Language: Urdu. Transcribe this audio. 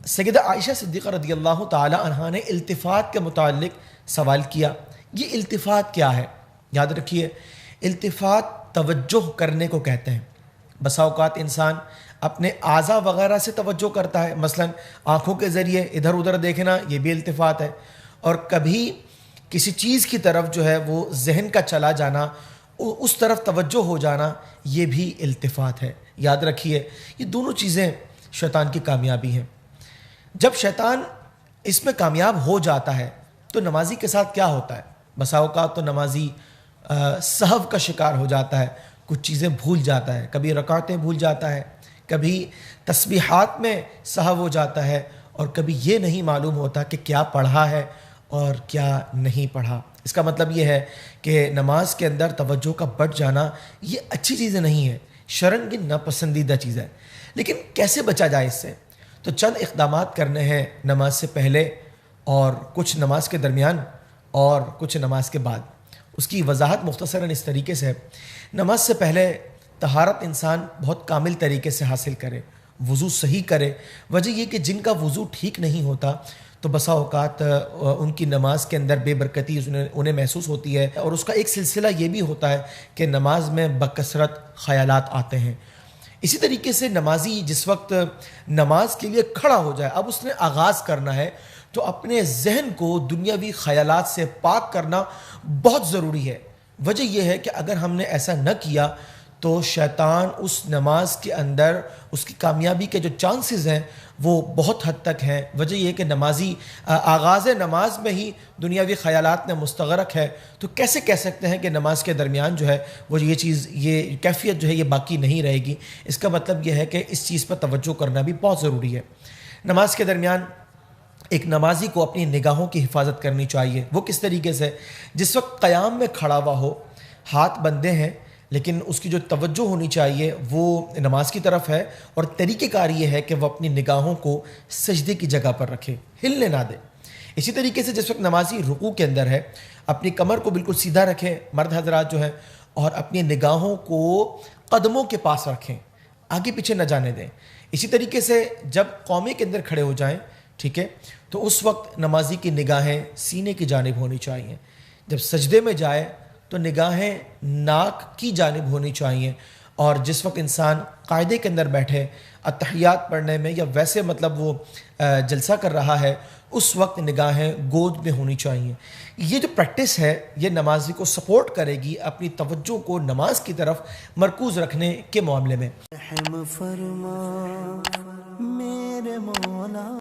سیدہ عائشہ صدیقہ رضی اللہ تعالی عنہا نے التفات کے متعلق سوال کیا. یہ التفات کیا ہے؟ یاد رکھیے، التفات توجہ کرنے کو کہتے ہیں. بسا اوقات انسان اپنے اعضاء وغیرہ سے توجہ کرتا ہے، مثلا آنکھوں کے ذریعے ادھر ادھر دیکھنا، یہ بھی التفات ہے. اور کبھی کسی چیز کی طرف جو ہے وہ ذہن کا چلا جانا، اس طرف توجہ ہو جانا، یہ بھی التفات ہے. یاد رکھیے، یہ دونوں چیزیں شیطان کی کامیابی ہیں. جب شیطان اس میں کامیاب ہو جاتا ہے تو نمازی کے ساتھ کیا ہوتا ہے؟ بسا اوقات تو نمازی سہو کا شکار ہو جاتا ہے، کچھ چیزیں بھول جاتا ہے، کبھی رکعتیں بھول جاتا ہے، کبھی تسبیحات میں سہو ہو جاتا ہے، اور کبھی یہ نہیں معلوم ہوتا کہ کیا پڑھا ہے اور کیا نہیں پڑھا. اس کا مطلب یہ ہے کہ نماز کے اندر توجہ کا بٹ جانا یہ اچھی چیزیں نہیں ہے، شرعاً یہ ناپسندیدہ چیز ہے. لیکن کیسے بچا جائے اس سے؟ تو چند اقدامات کرنے ہیں نماز سے پہلے، اور کچھ نماز کے درمیان، اور کچھ نماز کے بعد. اس کی وضاحت مختصراً اس طریقے سے ہے. نماز سے پہلے طہارت انسان بہت کامل طریقے سے حاصل کرے، وضو صحیح کرے. وجہ یہ کہ جن کا وضو ٹھیک نہیں ہوتا تو بسا اوقات ان کی نماز کے اندر بے برکتی انہیں محسوس ہوتی ہے، اور اس کا ایک سلسلہ یہ بھی ہوتا ہے کہ نماز میں بکثرت خیالات آتے ہیں. اسی طریقے سے نمازی جس وقت نماز کے لیے کھڑا ہو جائے، اب اس نے آغاز کرنا ہے، تو اپنے ذہن کو دنیاوی خیالات سے پاک کرنا بہت ضروری ہے. وجہ یہ ہے کہ اگر ہم نے ایسا نہ کیا تو شیطان اس نماز کے اندر اس کی کامیابی کے جو چانسز ہیں وہ بہت حد تک ہیں. وجہ یہ ہے کہ نمازی آغاز نماز میں ہی دنیاوی خیالات میں مستغرق ہے، تو کیسے کہہ سکتے ہیں کہ نماز کے درمیان جو ہے وہ یہ چیز، یہ کیفیت جو ہے یہ باقی نہیں رہے گی؟ اس کا مطلب یہ ہے کہ اس چیز پر توجہ کرنا بھی بہت ضروری ہے. نماز کے درمیان ایک نمازی کو اپنی نگاہوں کی حفاظت کرنی چاہیے. وہ کس طریقے سے؟ جس وقت قیام میں کھڑا ہوا ہو، ہاتھ بندے ہیں، لیکن اس کی جو توجہ ہونی چاہیے وہ نماز کی طرف ہے، اور طریقہ کار یہ ہے کہ وہ اپنی نگاہوں کو سجدے کی جگہ پر رکھے، ہلنے نہ دے. اسی طریقے سے جس وقت نمازی رکوع کے اندر ہے، اپنی کمر کو بالکل سیدھا رکھیں مرد حضرات جو ہیں، اور اپنی نگاہوں کو قدموں کے پاس رکھیں، آگے پیچھے نہ جانے دیں. اسی طریقے سے جب قومے کے اندر کھڑے ہو جائیں، ٹھیک ہے، تو اس وقت نمازی کی نگاہیں سینے کی جانب ہونی چاہیے. جب سجدے میں جائے تو نگاہیں ناک کی جانب ہونی چاہیے. اور جس وقت انسان قاعدے کے اندر بیٹھے اتحیات پڑھنے میں، یا ویسے مطلب وہ جلسہ کر رہا ہے، اس وقت نگاہیں گود میں ہونی چاہیے. یہ جو پریکٹس ہے یہ نمازی کو سپورٹ کرے گی اپنی توجہ کو نماز کی طرف مرکوز رکھنے کے معاملے میں.